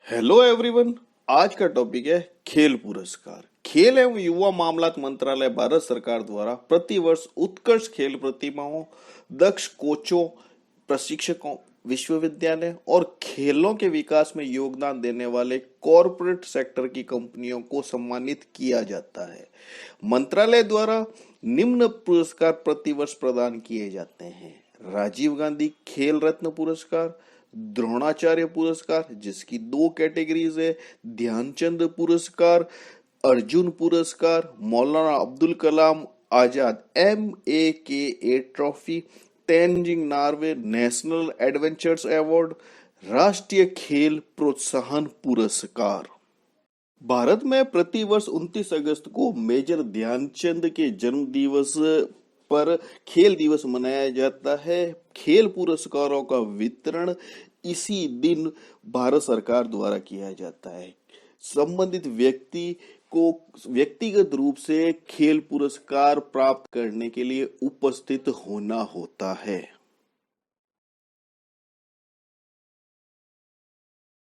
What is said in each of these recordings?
Hello everyone. आज का topic है खेल पुरस्कार। खेल एवं युवा मामलात मंत्रालय भारत सरकार द्वारा प्रतिवर्ष उत्कृष्ट खेल प्रतिभाओं, दक्ष कोचों, प्रशिक्षकों, विश्वविद्यालय और खेलों के विकास में योगदान देने वाले कॉरपोरेट सेक्टर की कंपनियों को सम्मानित किया जाता है। मंत्रालय द्वारा निम्न पुरस्कार प्रतिवर्ष प्रदान किए जाते हैं: राजीव गांधी खेल रत्न पुरस्कार, द्रोणाचार्य पुरस्कार जिसकी दो कैटेगरीज है, ध्यानचंद पुरस्कार, अर्जुन पुरस्कार, मौलाना Abdul Kalam Azad MAKA trophy, Tenzing Norway national adventures award, राष्ट्रीय खेल प्रोत्साहन पुरस्कार। भारत में प्रतिवर्ष 29 अगस्त को मेजर ध्यानचंद के जन्म दिवस पर खेल दिवस मनाया जाता है। खेल पुरस्कारों का वितरण इसी दिन भारत सरकार द्वारा किया जाता है। संबंधित व्यक्ति को व्यक्तिगत रूप से खेल पुरस्कार प्राप्त करने के लिए उपस्थित होना होता है।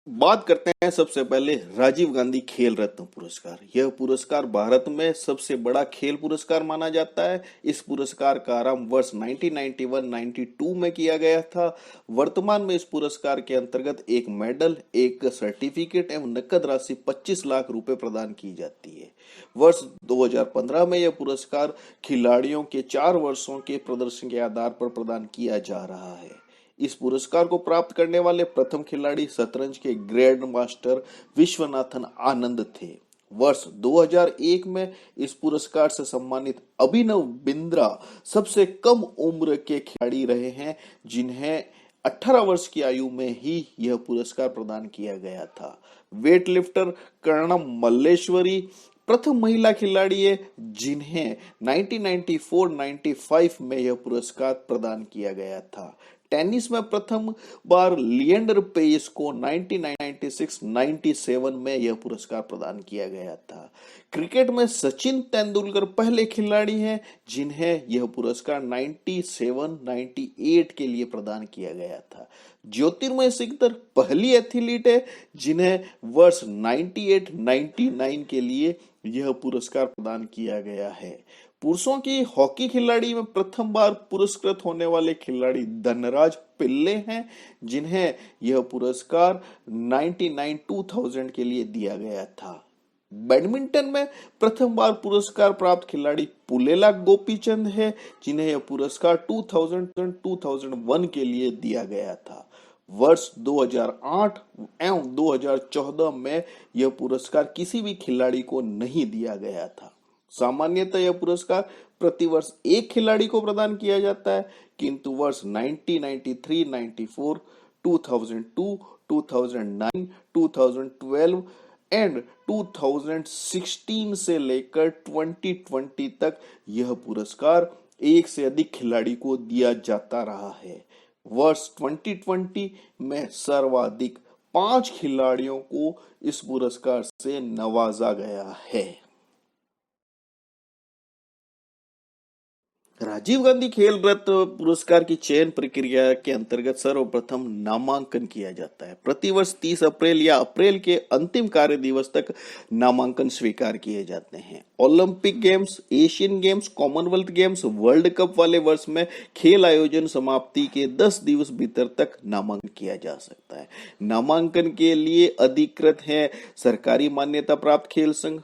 बात करते हैं सबसे पहले राजीव गांधी खेल रत्न पुरस्कार। यह पुरस्कार भारत में सबसे बड़ा खेल पुरस्कार माना जाता है। इस पुरस्कार का आरंभ वर्ष 1991-92 में किया गया था। वर्तमान में इस पुरस्कार के अंतर्गत एक मेडल, एक सर्टिफिकेट एवं नकद राशि 25 लाख रुपए प्रदान की जाती है। वर्ष 2015 में यह पुरस्कार खिलाड़ियों के 4 वर्षों के प्रदर्शन के आधार पर प्रदान किया जा रहा है। इस पुरस्कार को प्राप्त करने वाले प्रथम खिलाड़ी शतरंज के ग्रैंड मास्टर विश्वनाथन आनंद थे। वर्ष 2001 में इस पुरस्कार से सम्मानित अभिनव बिंद्रा सबसे कम उम्र के खिलाड़ी रहे हैं, जिन्हें 18 वर्ष की आयु में ही यह पुरस्कार प्रदान किया गया था। वेट लिफ्टर कर्णम मल्लेश्वरी प्रथम महिला खिलाड़ी है, जिन्हें 1994-95 में यह पुरस्कार प्रदान किया गया था। टेनिस में प्रथम बार लिएंडर पेस को 1996-97 में यह पुरस्कार प्रदान किया गया था। क्रिकेट में सचिन तेंदुलकर पहले खिलाड़ी हैं जिन्हें यह पुरस्कार 97-98 के लिए प्रदान किया गया था। ज्योतिर्मय सिकंदर पहली एथलीट है जिन्हें वर्ष 98-99 के लिए यह पुरस्कार प्रदान किया गया है। पुरुषों की हॉकी खिलाड़ी में प्रथम बार पुरस्कृत होने वाले खिलाड़ी धनराज पिल्ले हैं, जिन्हें यह पुरस्कार 99-2000 के लिए दिया गया था। बैडमिंटन में प्रथम बार पुरस्कार प्राप्त खिलाड़ी पुलेला गोपीचंद है, जिन्हें यह पुरस्कार 2000-2001 के लिए दिया गया था। वर्ष 2008 एवं 2014 में यह पुरस्कार किसी भी खिलाड़ी को नहीं दिया गया था। सामान्यतः यह पुरस्कार प्रतिवर्ष एक खिलाड़ी को प्रदान किया जाता है, किंतु वर्ष 1993-94, 2002, 2009, 2012 एंड 2016 से लेकर 2020 तक यह पुरस्कार एक से अधिक खिलाड़ी को दिया जाता रहा है। वर्ष 2020 में सर्वाधिक 5 खिलाड़ियों को इस पुरस्कार से नवाजा गया है। राजीव गांधी खेल रत्न पुरस्कार की चयन प्रक्रिया के अंतर्गत सर्वप्रथम नामांकन किया जाता है। प्रतिवर्ष 30 अप्रैल या अप्रैल के अंतिम कार्य दिवस तक नामांकन स्वीकार किए जाते हैं। Olympic games, Asian games, Commonwealth games, world cup वाले वर्ष में खेल आयोजन समाप्ति के 10 दिवस भीतर तक नामांकन किया जा सकता है। नामांकन के लिए अधिकृत है सरकारी मान्यता प्राप्त खेल संघ,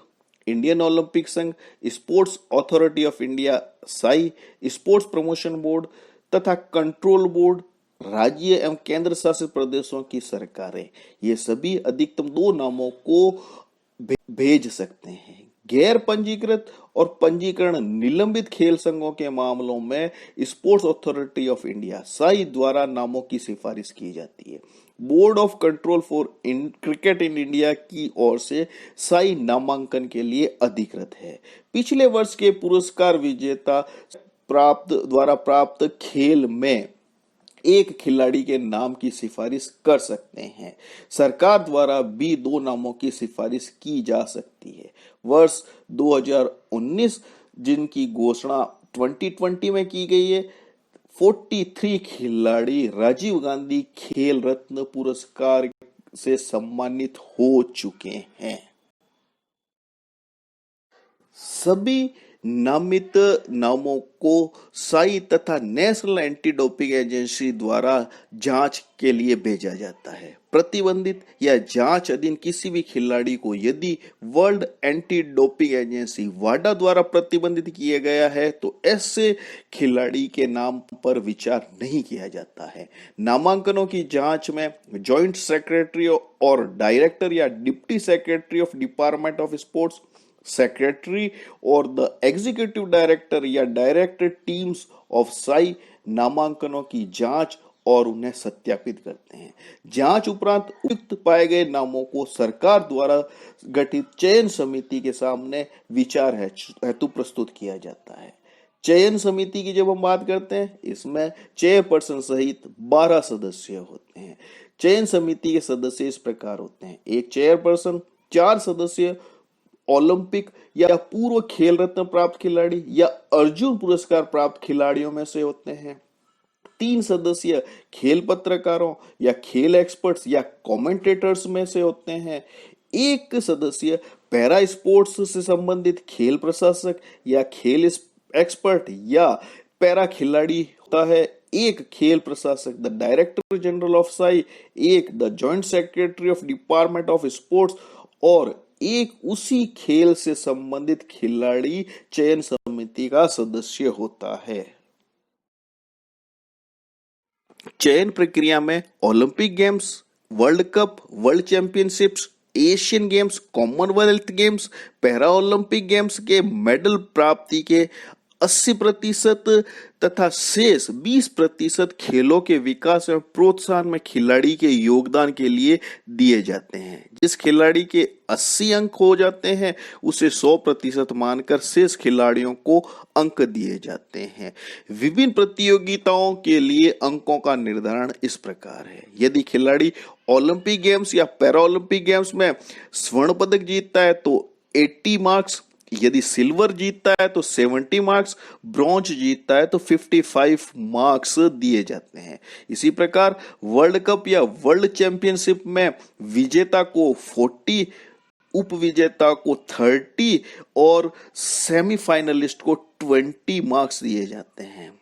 इंडियन ओलंपिक संघ, sports authority of India Sai, sports promotion board तथा कंट्रोल बोर्ड, राज्य एवं केंद्र शासित प्रदेशों की सरकारें। ये सभी अधिकतम 2 नामों को भेज सकते हैं। गैर पंजीकृत और पंजीकरण निलंबित खेल संघों के मामलों में sports authority of India Sai द्वारा नामों की सिफारिश की जाती है। Board of control for cricket in India की ओर से साई नामांकन के लिए अधिकृत है। पिछले वर्ष के पुरस्कार विजेता प्राप्त खेल में एक खिलाड़ी के नाम की सिफारिश कर सकते हैं। सरकार द्वारा भी 2 नामों की सिफारिश की जा सकती है। वर्ष 2019 जिनकी घोषणा 2020 में की गई है, 43 खिलाड़ी राजीव गांधी खेल रत्न पुरस्कार से सम्मानित हो चुके हैं। सभी नामित नामों को साई तथा नेशनल एंटी डोपिंग एजेंसी द्वारा जांच के लिए भेजा जाता है। प्रतिबंधित या जांच अधीन किसी भी खिलाड़ी को यदि वर्ल्ड एंटी डोपिंग एजेंसी वाडा द्वारा प्रतिबंधित किया गया है तो ऐसे खिलाड़ी के नाम पर विचार नहीं किया जाता है। नामांकनों की जांच में जॉइंट सेक्रेटरी और डायरेक्टर या deputy secretary of department of sports, secretary और द एग्जीक्यूटिव डायरेक्टर या डायरेक्टर टीम्स ऑफ साई नामांकनों की जांच और उन्हें सत्यापित करते हैं। जांच उपरांत उपयुक्त पाए गए नामों को सरकार द्वारा गठित चयन समिति के सामने विचार हेतु प्रस्तुत किया जाता है। चयन समिति की जब हम बात करते हैं, इसमें चेयरपर्सन सहित 12 सदस्य होते हैं। चयन समिति के सदस्य इस प्रकार होते हैं: एक चेयरपर्सन, 4 सदस्य ओलंपिक या पूर्व खेल रत्न प्राप्त खिलाड़ी या अर्जुन पुरस्कार प्राप्त खिलाड़ियों में से होते हैं, 3 सदस्य खेल पत्रकारों या खेल एक्सपर्ट्स या कमेंटेटर्स में से होते हैं, 1 सदस्य पैरा स्पोर्ट्स से संबंधित खेल प्रशासक या खेल एक्सपर्ट या पैरा खिलाड़ी होता है, 1 खेल प्रशासक the director general of Sai, 1 the joint secretary of department of sports और 1 उसी खेल से संबंधित खिलाड़ी चयन समिति का सदस्य होता है। चयन प्रक्रिया में Olympic games, world cup, world championships, Asian games, Commonwealth games, para Olympic games के मेडल प्राप्ति के 80% तथा शेष 20% खेलों के विकास एवं प्रोत्साहन में खिलाड़ी के योगदान के लिए दिए जाते हैं। जिस खिलाड़ी के 80 अंक हो जाते हैं उसे 100% मानकर शेष खिलाड़ियों को अंक दिए जाते हैं। विभिन्न प्रतियोगिताओं के लिए अंकों का निर्धारण इस प्रकार है: यदि खिलाड़ी ओलंपिक गेम्स या पैरा ओलंपिक गेम्स में स्वर्ण पदक जीतता है तो 80 मार्क्स, यदि सिल्वर जीतता है तो 70 मार्क्स, ब्रॉन्ज जीतता है तो 55 मार्क्स दिए जाते हैं। इसी प्रकार वर्ल्ड कप या वर्ल्ड चैंपियनशिप में विजेता को 40, उपविजेता को 30 और सेमीफाइनलिस्ट को 20 मार्क्स दिए जाते हैं।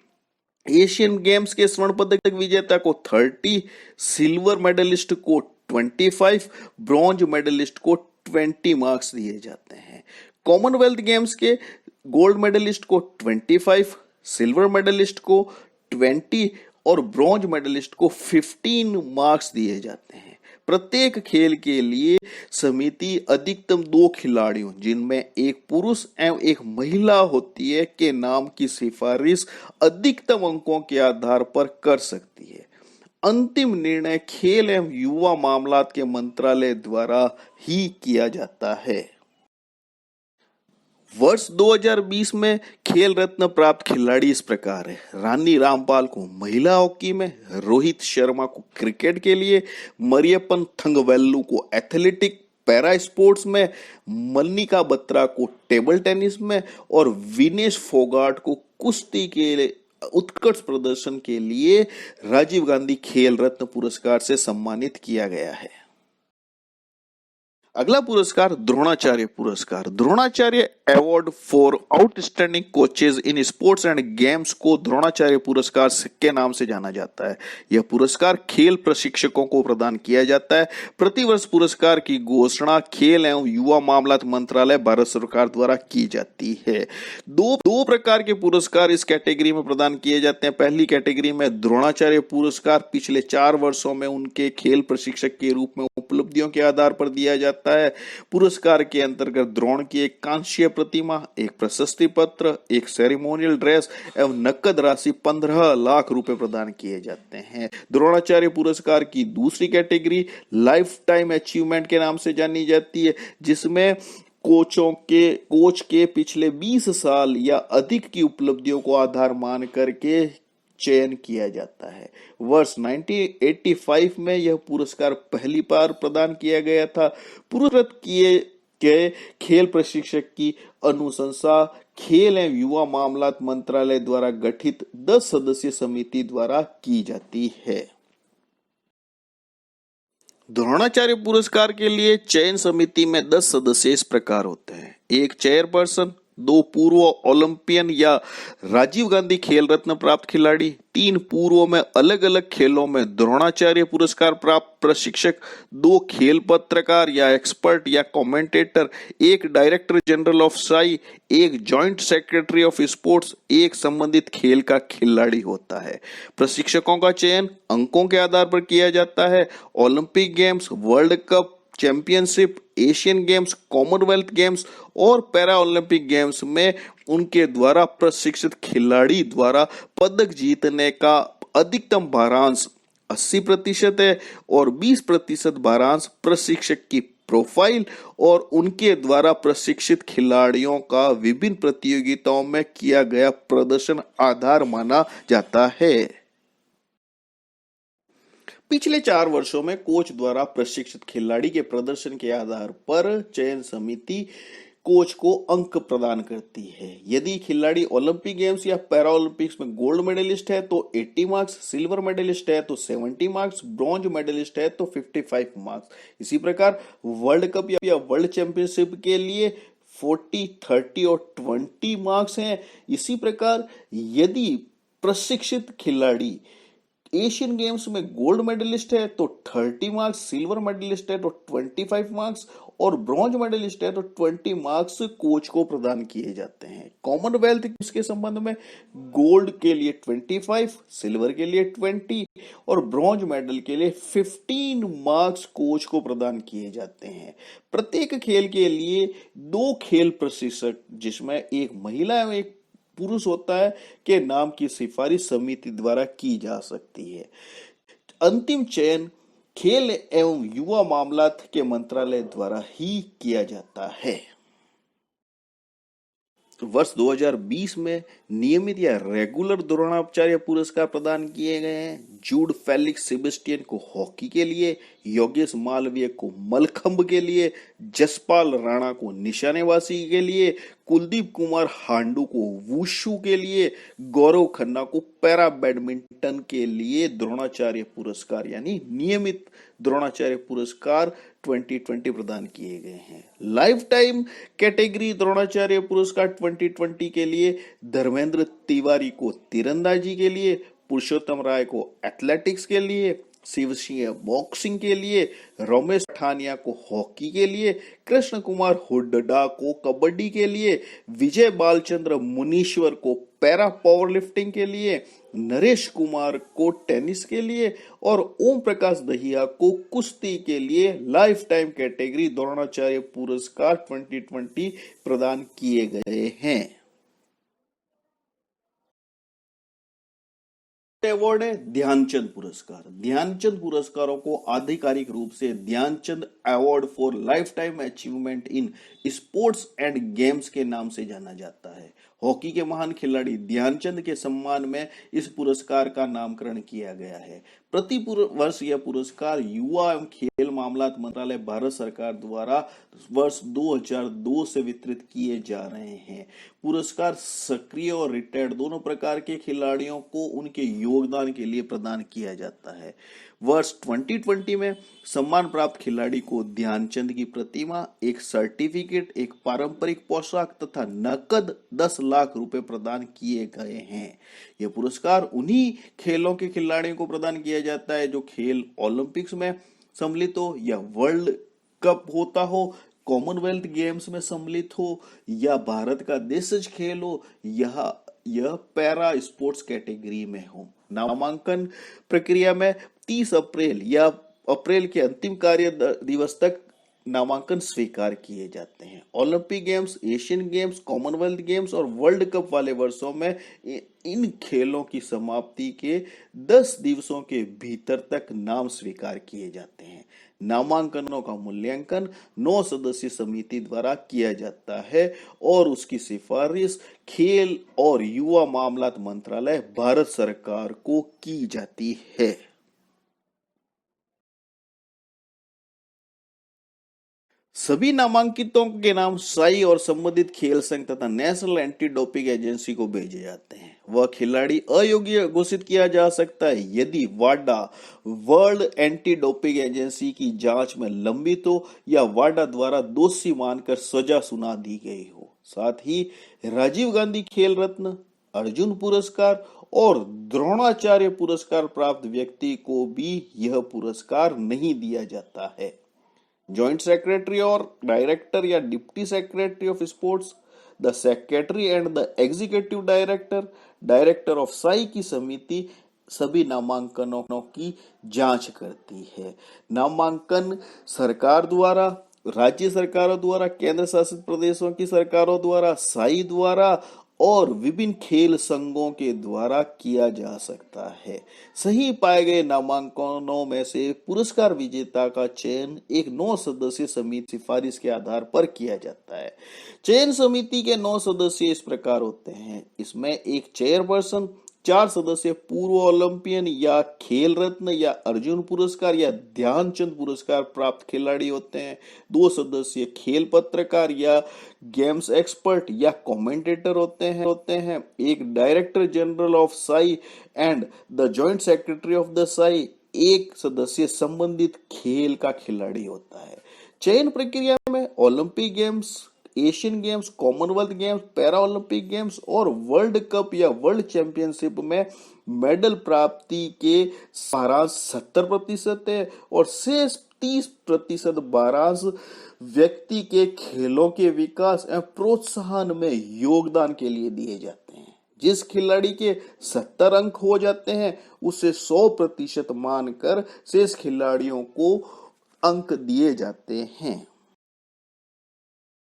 एशियन गेम्स के स्वर्ण पदक विजेता को 30, सिल्वर मेडलिस्ट को 25, ब्रॉन्ज मेडलिस्ट को 20 मार्क्स दिए जाते हैं। कॉमनवेल्थ गेम्स के गोल्ड मेडलिस्ट को 25, सिल्वर मेडलिस्ट को 20 और ब्रॉन्ज मेडलिस्ट को 15 मार्क्स दिए जाते हैं। प्रत्येक खेल के लिए समिति अधिकतम 2 खिलाड़ियों, जिनमें एक पुरुष एवं एक महिला होती है, के नाम की सिफारिश अधिकतम अंकों के आधार पर कर सकती है। अंतिम निर्णय खेल एवं युवा मामलात के मंत्रालय द्वारा ही किया जाता है। वर्ष 2020 में खेल रत्न प्राप्त खिलाड़ी इस प्रकार है: रानी रामपाल को महिला हॉकी में, रोहित शर्मा को क्रिकेट के लिए, मरियप्पन थंगवेल्लू को एथलेटिक पैरा स्पोर्ट्स में, मल्लिका बत्रा को टेबल टेनिस में और विनेश फोगाट को कुश्ती के उत्कृष्ट प्रदर्शन के लिए राजीव गांधी खेल रत्न पुरस्कार से सम्मानित किया गया है। अगला पुरस्कार द्रोणाचार्य पुरस्कार। Dronacharya award for outstanding coaches in sports and games को द्रोणाचार्य पुरस्कार के नाम से जाना जाता है। यह पुरस्कार खेल प्रशिक्षकों को प्रदान किया जाता है। प्रतिवर्ष पुरस्कार की घोषणा खेल एवं युवा मामलात मंत्रालय, भारत सरकार द्वारा की जाती है। दो प्रकार के पुरस्कार इस कैटेगरी में प्रदान किए जाते हैं। पहली कैटेगरी में द्रोणाचार्य पुरस्कार पिछले 4 वर्षों में उनके खेल प्रशिक्षक के रूप में उपलब्धियों के आधार पर दिया जाता है। पुरस्कार के अंतर्गत द्रोण की एक कांस्य प्रतिमा, एक प्रशस्ति पत्र, एक सेरेमोनियल ड्रेस एवं नकद राशि 15 लाख रुपए प्रदान किए जाते हैं। द्रोणाचार्य पुरस्कार की दूसरी कैटेगरी लाइफ टाइम अचीवमेंट के नाम से जानी जाती है, जिसमें कोच के पिछले 20 साल या अधिक की उपलब्धियों को आधार मान करके चयन किया जाता है। वर्ष 1985 में यह पुरस्कार पहली बार प्रदान किया गया था। पुरस्कृत किए गए खेल प्रशिक्षक की अनुशंसा खेल एवं युवा मामलात मंत्रालय द्वारा गठित 10 सदस्यीय समिति द्वारा की जाती है। द्रोणाचार्य पुरस्कार के लिए चयन समिति में 10 सदस्य इस प्रकार होते हैं। एक चेयरपर्सन, 2 पूर्व ओलंपियन या राजीव गांधी खेल रत्न प्राप्त खिलाड़ी, 3 पूर्व में अलग अलग खेलों में द्रोणाचार्य पुरस्कार प्राप्त प्रशिक्षक, 2 खेल पत्रकार या एक्सपर्ट या commentator, 1 director general of Sai, 1 joint secretary of sports, 1 संबंधित खेल का खिलाड़ी होता है। प्रशिक्षकों का चयन अंकों के आधार पर किया जाता है। Olympic games, world cup, championship, Asian games, Commonwealth games और पैरा ओलंपिक गेम्स में उनके द्वारा प्रशिक्षित खिलाड़ी द्वारा पदक जीतने का अधिकतम भारांश 80% है और 20% भारांश प्रशिक्षक की प्रोफाइल और उनके द्वारा प्रशिक्षित खिलाड़ियों का विभिन्न प्रतियोगिताओं में किया गया प्रदर्शन आधार माना जाता है। पिछले 4 वर्षों में कोच द्वारा प्रशिक्षित खिलाड़ी के प्रदर्शन के आधार पर चयन समिति कोच को अंक प्रदान करती है। यदि खिलाड़ी ओलंपिक गेम्स या पैरा ओलंपिक्स में गोल्ड मेडलिस्ट है तो 80 मार्क्स, सिल्वर मेडलिस्ट है तो 70 मार्क्स, ब्रॉन्ज मेडलिस्ट है तो 55 मार्क्स। इसी प्रकार वर्ल्ड कप या वर्ल्ड चैंपियनशिप के लिए 40, 30 और 20 मार्क्स हैं। इसी प्रकार यदि प्रशिक्षित खिलाड़ी एशियन गेम्स में गोल्ड मेडलिस्ट है तो 30 मार्क्स, सिल्वर मेडलिस्ट है तो 25 मार्क्स और ब्रॉन्ज मेडलिस्ट है तो 20 मार्क्स कोच को प्रदान किए जाते हैं। कॉमनवेल्थ गेम्स के संबंध में गोल्ड के लिए 25, सिल्वर के लिए 20 और ब्रॉन्ज मेडल के लिए 15 मार्क्स कोच को प्रदान किए जाते हैं। प्रत्येक खेल के लिए 2 खेल प्रशिक्षक, जिसमें एक महिला एवं एक पुरुष होता है, के नाम की सिफारिश समिति द्वारा की जा सकती है। अंतिम चयन खेल एवं युवा मामलात के मंत्रालय द्वारा ही किया जाता है। वर्ष 2020 में नियमित या रेगुलर द्रोणाचार्य पुरस्कार प्रदान किए गए हैं। जूड फेलिक्स सेबेस्टियन को हॉकी के लिए, योगेश मालवीय को मलखंब के लिए, जसपाल राणा को निशानेबाजी के लिए, कुलदीप कुमार हांडू को वुशु के लिए, गौरव खन्ना को पैरा बैडमिंटन के लिए द्रोणाचार्य पुरस्कार यानी नियमित द्रोणाचार्य पुरस्कार 2020 प्रदान किए गए हैं। लाइफ टाइम कैटेगरी द्रोणाचार्य पुरस्कार 2020 के लिए धर्मेंद्र तिवारी को तीरंदाजी के लिए, पुरुषोत्तम राय को एथलेटिक्स के लिए, शिव सिंह बॉक्सिंग के लिए, रमेश ठानिया को हॉकी के लिए, कृष्ण कुमार हुड्डा को कबड्डी के लिए, विजय बालचंद्र मुनीश्वर को पैरा पावर लिफ्टिंग के लिए, नरेश कुमार को टेनिस के लिए और ओम प्रकाश दहिया को कुश्ती के लिए लाइफ टाइम कैटेगरी द्रोणाचार्य पुरस्कार 2020 प्रदान किए गए हैं। अवार्ड है ध्यानचंद पुरस्कार। ध्यानचंद पुरस्कारों को आधिकारिक रूप से Dhyanchand award for lifetime achievement in sports and games के नाम से जाना जाता है। हॉकी के महान खिलाड़ी ध्यानचंद के सम्मान में इस पुरस्कार का नामकरण किया गया है। प्रति वर्ष यह पुरस्कार युवा एवं खेल मामलात मंत्रालय भारत सरकार द्वारा वर्ष 2002 से वितरित किए जा रहे हैं। पुरस्कार सक्रिय और रिटायर्ड दोनों प्रकार के खिलाड़ियों को उनके योगदान के लिए प्रदान किया जाता है। वर्ष 2020 में सम्मान प्राप्त खिलाड़ी को ध्यानचंद की प्रतिमा, एक सर्टिफिकेट, एक पारंपरिक पोशाक तथा नकद 10 लाख रुपए प्रदान किए गए हैं। यह पुरस्कार उन्हीं खेलों के खिलाड़ियों को प्रदान किया जाता है जो खेल ओलंपिक्स में सम्मिलित हो या वर्ल्ड कप होता हो, कॉमनवेल्थ गेम्स में सम्मिलित हो या भारत का देशज खेल हो, यह पैरा स्पोर्ट्स कैटेगरी में हो। नामांकन प्रक्रिया में 30 अप्रैल या अप्रैल के अंतिम कार्य दिवस तक नामांकन स्वीकार किए जाते हैं। Olympic games, Asian games, Commonwealth games और वर्ल्ड कप वाले वर्षों में इन खेलों की समाप्ति के 10 दिवसों के भीतर तक नाम स्वीकार किए जाते हैं। नामांकनों का मूल्यांकन 9 सदस्यीय समिति द्वारा किया जाता है और उसकी सिफारिश खेल और युवा मामलात मंत्रालय भारत सरकार को की जाती है। सभी नामांकितों के नाम साई और संबंधित खेल संघ तथा नेशनल एंटी डोपिंग एजेंसी को भेजे जाते हैं। वह खिलाड़ी अयोग्य घोषित किया जा सकता है यदि वाडा वर्ल्ड एंटी डोपिंग एजेंसी की जांच में लंबित हो या वाडा द्वारा दोषी मानकर सजा सुना दी गई हो। साथ ही राजीव गांधी खेल रत्न, अर्जुन पुरस्कार और द्रोणाचार्य पुरस्कार प्राप्त व्यक्ति को भी यह पुरस्कार नहीं दिया जाता है। जॉइंट सेक्रेटरी और डायरेक्टर या deputy secretary of sports, the secretary and the executive director, director of Sai की समिति सभी नामांकनों की जांच करती है। नामांकन सरकार द्वारा, राज्य सरकारों द्वारा, केंद्र शासित प्रदेशों की सरकारों द्वारा, साई द्वारा और विभिन्न खेल संघों के द्वारा किया जा सकता है। सही पाए गए नामांकनों में से पुरस्कार विजेता का चयन एक 9 सदस्यीय समिति सिफारिश के आधार पर किया जाता है। चयन समिति के 9 सदस्य इस प्रकार होते हैं। इसमें एक चेयरपर्सन, 4 सदस्य पूर्व ओलंपियन या खेल रत्न या अर्जुन पुरस्कार या ध्यानचंद पुरस्कार प्राप्त खिलाड़ी होते हैं, 2 सदस्य खेल पत्रकार या गेम्स एक्सपर्ट या कमेंटेटर होते हैं, एक director general of Sai and the joint secretary of the Sai, एक सदस्य संबंधित खेल का खिलाड़ी होता है। चयन प्रक्रिया में Olympic games, Asian games, Commonwealth games, para Olympic games और वर्ल्ड कप या वर्ल्ड चैंपियनशिप में मेडल प्राप्ति के सारांश 70% है और शेष 30% बारांश व्यक्ति के खेलों के विकास एवं प्रोत्साहन में योगदान के लिए दिए जाते हैं। जिस खिलाड़ी के 70 अंक हो जाते हैं उसे 100% मानकर शेष खिलाड़ियों को अंक दिए जाते हैं।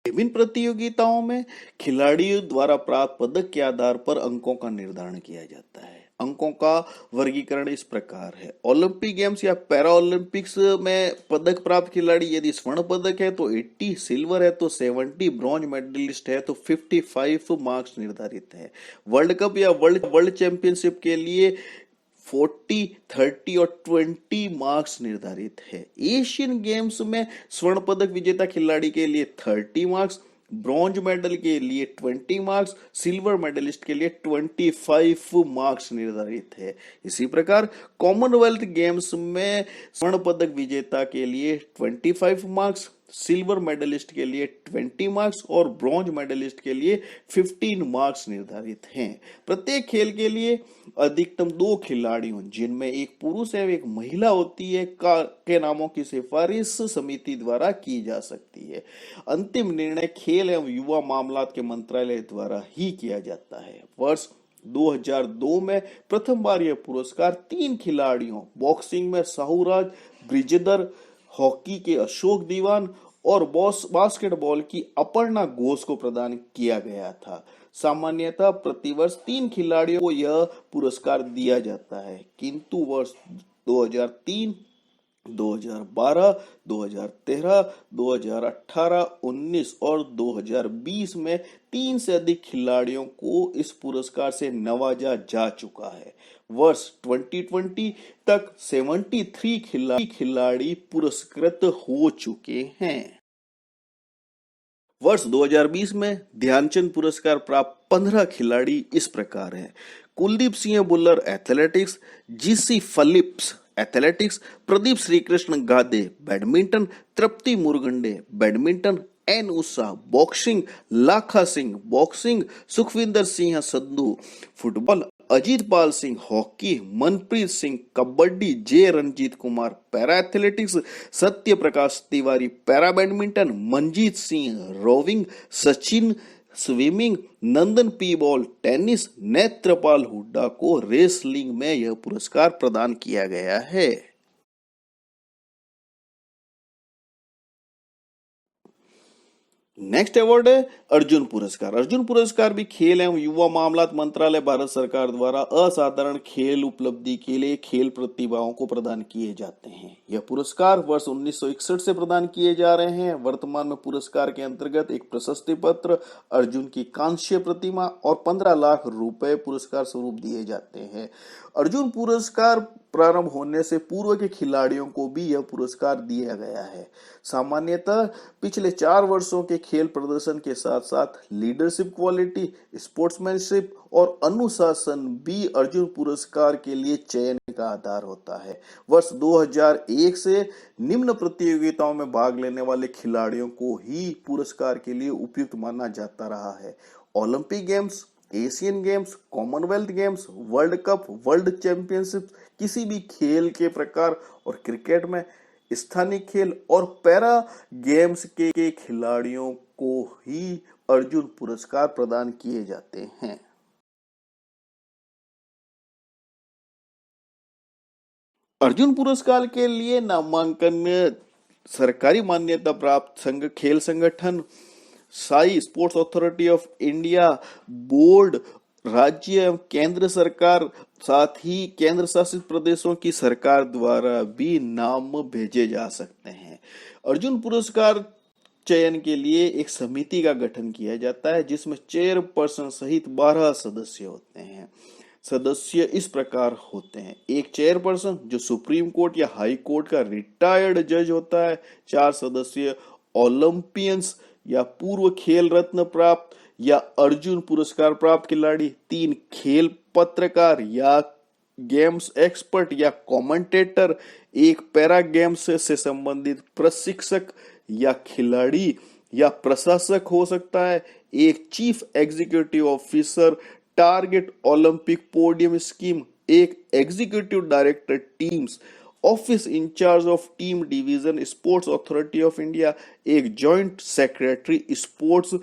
विभिन्न प्रतियोगिताओं में खिलाड़ियों द्वारा प्राप्त पदक के आधार पर अंकों का निर्धारण किया जाता है। अंकों का वर्गीकरण इस प्रकार है। ओलंपिक गेम्स या पैरा ओलंपिक्स में पदक प्राप्त खिलाड़ी यदि स्वर्ण पदक है तो 80, सिल्वर है तो 70, ब्रॉन्ज मेडलिस्ट है तो 55 मार्क्स निर्धारित है। वर्ल्ड कप या वर्ल्ड चैंपियनशिप के लिए 40, 30 और 20 मार्क्स निर्धारित है। एशियन गेम्स में स्वर्ण पदक विजेता खिलाड़ी के लिए 30 मार्क्स, ब्रॉन्ज मेडल के लिए 20 मार्क्स, सिल्वर मेडलिस्ट के लिए 25 मार्क्स निर्धारित है। इसी प्रकार कॉमनवेल्थ गेम्स में स्वर्ण पदक विजेता के लिए 25 मार्क्स, सिल्वर मेडलिस्ट के लिए 20 मार्क्स और ब्रॉन्ज मेडलिस्ट के लिए 15 मार्क्स निर्धारित हैं। प्रत्येक खेल के लिए अधिकतम 2 खिलाड़ियों जिनमें एक पुरुष एवं एक महिला होती है के नामों की सिफारिश समिति द्वारा की जा सकती है। अंतिम निर्णय खेल एवं युवा मामलात के मंत्रालय द्वारा ही किया जाता है। वर्ष 2002 में प्रथम बार यह पुरस्कार 3 खिलाड़ियों, बॉक्सिंग में साहूराज ब्रिजेदर, हॉकी के अशोक दीवान और बास्केटबॉल की अपर्णा घोष को प्रदान किया गया था। सामान्यतः प्रतिवर्ष 3 खिलाड़ियों को यह पुरस्कार दिया जाता है, किंतु वर्ष 2003, 2012, 2013, 2018, 19 और 2020 में 3 से अधिक खिलाड़ियों को इस पुरस्कार से नवाजा जा चुका है। वर्ष 2020 तक 73 खिलाड़ी पुरस्कृत हो चुके हैं। वर्ष 2020 में ध्यानचंद पुरस्कार प्राप्त 15 खिलाड़ी इस प्रकार हैं। कुलदीप सिंह बुल्लर एथलेटिक्स, जीसी Phillips athletics, Pradeep Shrikrishna Gade badminton, Trupti Murgunde badminton, N Usha boxing, Lakha Singh boxing, Sukhwinder Singh Sandhu football, Ajit Pal Singh hockey, Manpreet Singh kabaddi, J Ranjith Kumar para athletics, Satya Prakash Tiwari para badminton, Manjeet Singh rowing, Sachin swimming, Nandan P ball tennis, Netrapal Hooda को रेसलिंग में यह पुरस्कार प्रदान किया गया है। नेक्स्ट अवार्ड है अर्जुन पुरस्कार। अर्जुन पुरस्कार भी खेल एवं युवा मामलात मंत्रालय भारत सरकार द्वारा असाधारण खेल उपलब्धि के लिए खेल प्रतिभाओं को प्रदान किए जाते हैं। यह पुरस्कार वर्ष 1961 से प्रदान किए जा रहे हैं। वर्तमान में पुरस्कार के अंतर्गत एक प्रशस्ति पत्र, अर्जुन की कांस्य प्रतिमा और 15 लाख रुपए पुरस्कार स्वरूप दिए जाते हैं। अर्जुन पुरस्कार प्रारंभ होने से पूर्व के खिलाड़ियों को भी यह पुरस्कार दिया गया है। सामान्यतः पिछले 4 वर्षों के खेल प्रदर्शन के साथ साथ लीडरशिप क्वालिटी, स्पोर्ट्समैनशिप और अनुशासन भी अर्जुन पुरस्कार के लिए चयन का आधार होता है। वर्ष 2001 से निम्न प्रतियोगिताओं में भाग लेने वाले खिलाड़ियों को ही पुरस्कार के लिए उपयुक्त माना जाता रहा है। Olympic games, Asian games, Commonwealth games, world cup, world championship, किसी भी खेल के प्रकार और क्रिकेट में स्थानीय खेल और पैरा गेम्स के खिलाड़ियों को ही अर्जुन पुरस्कार प्रदान किए जाते हैं। अर्जुन पुरस्कार के लिए नामांकन में सरकारी मान्यता प्राप्त संघ खेल संगठन, Sai sports authority of India, board, राज्य एवं केंद्र सरकार, साथ ही केंद्र शासित प्रदेशों की सरकार द्वारा भी नाम भेजे जा सकते हैं। अर्जुन पुरस्कार चयन के लिए एक समिति का गठन किया जाता है जिसमें चेयरपर्सन सहित 12 सदस्य होते हैं। सदस्य इस प्रकार होते हैं: एक चेयरपर्सन जो सुप्रीम कोर्ट या हाई कोर्ट का रिटायर्ड जज होता है, 4 सदस्य ओलंपियंस या पूर्व खेल रत्न प्राप्त या अर्जुन पुरस्कार प्राप्त खिलाड़ी, 3 खेल पत्रकार या गेम्स एक्सपर्ट या कमेंटेटर, एक पैरा गेम्स से संबंधित प्रशिक्षक या खिलाड़ी या प्रशासक हो सकता है, एक chief executive officer target Olympic podium scheme, एक executive director teams, office incharge of team division sports authority of India, एक जॉइंट सेक्रेटरी स्पोर्ट्स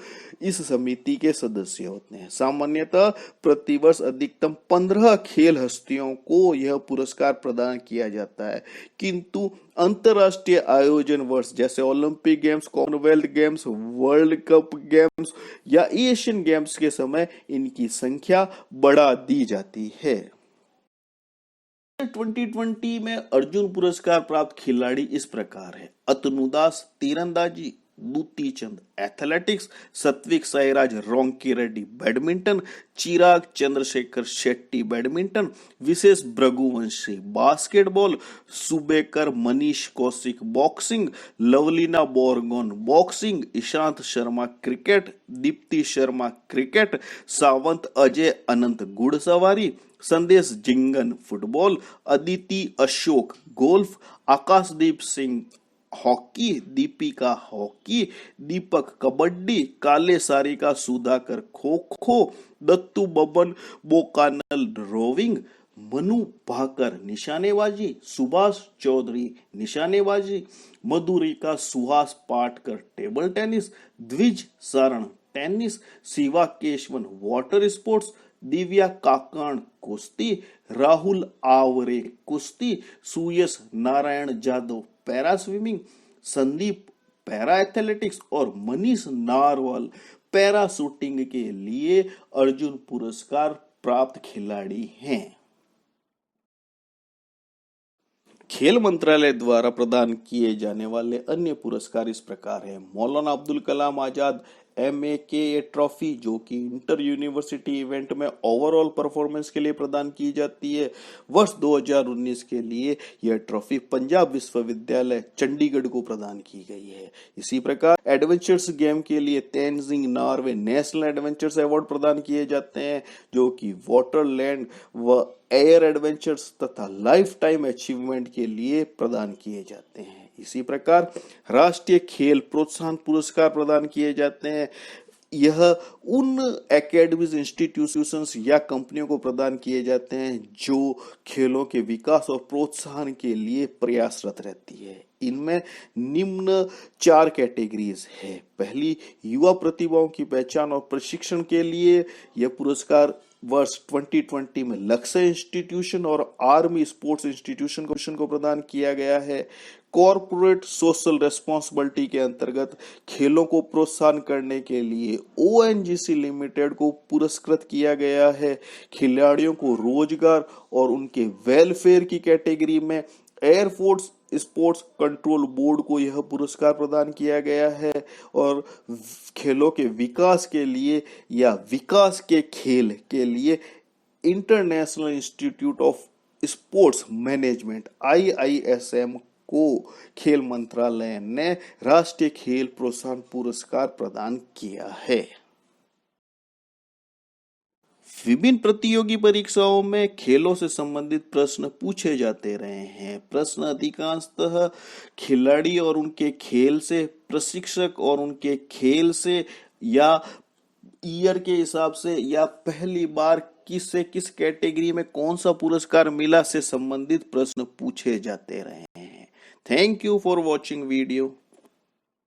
इस समिति के सदस्य होते हैं। सामान्यतः प्रतिवर्ष अधिकतम 15 खेल हस्तियों को यह पुरस्कार प्रदान किया जाता है, किंतु अंतरराष्ट्रीय आयोजन वर्ष जैसे Olympic games, Commonwealth games, world cup games या एशियन गेम्स के समय इनकी संख्या बढ़ा दी जाती है। 2020 में अर्जुन पुरस्कार प्राप्त खिलाड़ी इस प्रकार है: अतनुदास तीरंदाजी, दूती चंद एथलेटिक्स, सत्विक साईराज रोंकी रेड्डी बैडमिंटन, चिराग चंद्रशेखर शेट्टी बैडमिंटन, विशेष भृगुवंशी basketball, सुबेकर Manish Kaushik boxing, Lovlina बोरगोन boxing, Ishant Sharma cricket, Deepti Sharma cricket, Sawant Ajay अनंत घुड़सवारी, संदेश जिंगन फुटबॉल, अदिति अशोक गोल्फ, आकाशदीप सिंह हॉकी, दीपिका हॉकी, दीपक कबड्डी, काले सारिका सुधाकर खो खो, दत्तू बबन बोकानल रोविंग, मनु भाकर निशानेबाजी, सुभाष चौधरी निशानेबाजी, मधुरिका Suhas Patkar table tennis, Divij Sharan tennis, Shiva Keshavan water sports, Divya Kakran कुश्ती, राहुल आवरे कुश्ती, Suyash Narayan Jadhav para swimming, Sandeep para athletics और मनीष नारवाल पैरा शूटिंग के लिए अर्जुन पुरस्कार प्राप्त खिलाड़ी हैं। खेल मंत्रालय द्वारा प्रदान किए जाने वाले अन्य पुरस्कार इस प्रकार हैं: मौलाना अब्दुल कलाम आजाद MAKA ट्रॉफी, जो कि इंटर यूनिवर्सिटी इवेंट में ओवरऑल परफॉर्मेंस के लिए प्रदान की जाती है। वर्ष 2019 के लिए यह ट्रॉफी पंजाब विश्वविद्यालय चंडीगढ़ को प्रदान की गई है। इसी प्रकार एडवेंचर्स गेम के लिए Tenzing Norway national adventures award प्रदान किए जाते हैं, जो कि वाटर, लैंड व एयर एडवेंचर्स तथा लाइफ टाइम अचीवमेंट के लिए प्रदान किए जाते हैं। इसी प्रकार राष्ट्रीय खेल प्रोत्साहन पुरस्कार प्रदान किए जाते हैं। यह उन एकेडमीज, इंस्टीट्यूशंस या कंपनियों को प्रदान किए जाते हैं जो खेलों के विकास और प्रोत्साहन के लिए प्रयासरत रहती है। इनमें निम्न 4 कैटेगरीज है। पहली, युवा प्रतिभाओं की पहचान और प्रशिक्षण के लिए यह पुरस्कार वर्ष 2020 में लक्ष्य इंस्टीट्यूशन और आर्मी स्पोर्ट्स इंस्टीट्यूशन को प्रदान किया गया है। कॉर्पोरेट सोशल रेस्पॉन्सिबिलिटी के अंतर्गत खेलों को प्रोत्साहन करने के लिए ONGC लिमिटेड को पुरस्कृत किया गया है। खिलाड़ियों को रोजगार और उनके वेलफेयर की कैटेगरी में एयरफोर्स स्पोर्ट्स कंट्रोल बोर्ड को यह पुरस्कार प्रदान किया गया है। और खेलों के विकास के लिए या विकास के खेल के लिए international institute of sports management IISM को खेल मंत्रालय ने राष्ट्रीय खेल प्रोत्साहन पुरस्कार प्रदान किया है। विभिन्न प्रतियोगी परीक्षाओं में खेलों से संबंधित प्रश्न पूछे जाते रहे हैं। प्रश्न अधिकांशतः खिलाड़ी और उनके खेल से, प्रशिक्षक और उनके खेल से, या ईयर के हिसाब से, या पहली बार किस कैटेगरी में कौन सा पुरस्कार मिला से संबंधित प्रश्न पूछे जाते रहे हैं। Thank you for watching video.